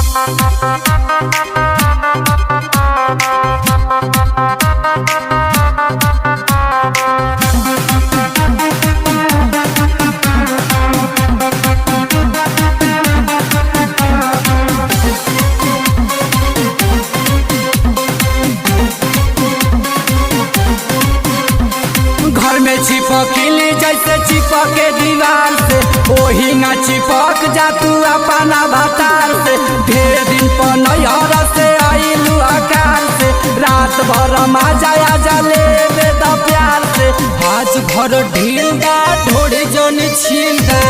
घर में चिपकली जैसे चिपके दीवार से, वही न चिपक जा तू अपना भतार से। ढेर दिन पर नैहर से आइलू आकार से, रात भर मजा जले बेद प्यार से। आज भर ढील दा ढोड़े जोन छील दा,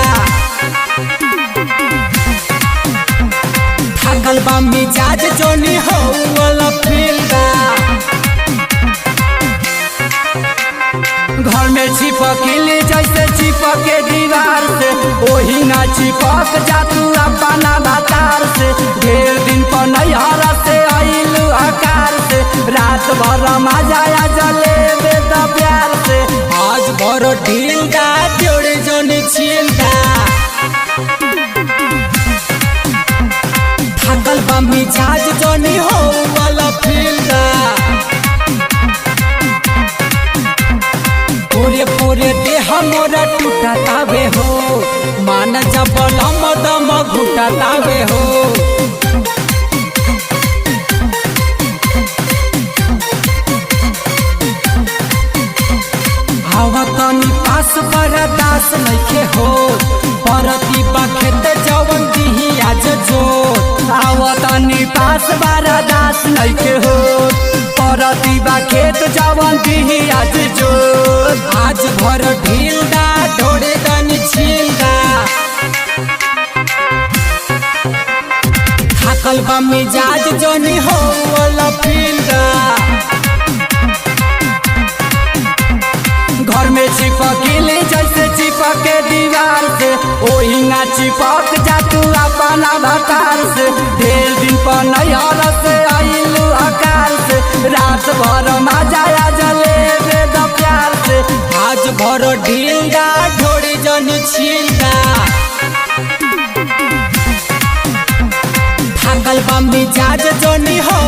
थकल बा मिजाज जोनी हो वाला फील दा। घर में चिपकली जैसे चिपके दीवार से, वही ना चिपक जा तू अपना भतार से। ढेर दिन पर नैहर से आइलू आकार से, रात भर मजा जले बेद प्यार से। आज भर ढील दा जोड़े जोने छील दा, थकल बा मिजाज जोनी हो वाला फील दा। पूरे पूरे देह मोरा टूटा तावे हो, मान जब लम दम घुटा तावे हो। हवा तनी पास बर्दास नइखे हो, परती बा खेत जवन दिही आज जो। हवा तनी पास बर्दास नइखे हो, परती बा खेत जवन दिही आज जो। आज भर ढील दा ढोड़े दनी छील दा, थकल बा मिजाज जोनी हो वाला फील दा। घर में चिपकली जैसे चिपके दीवार से, वही ना चिपक जा तू अपना भतार से। ढेर दिन पर नैहर से आइलू आकार से, रात भर मजा जले बेद प्यार से। आज भर ढील दा ढोड़ी जन छील दा, थकल बा मिजाज जोनी हो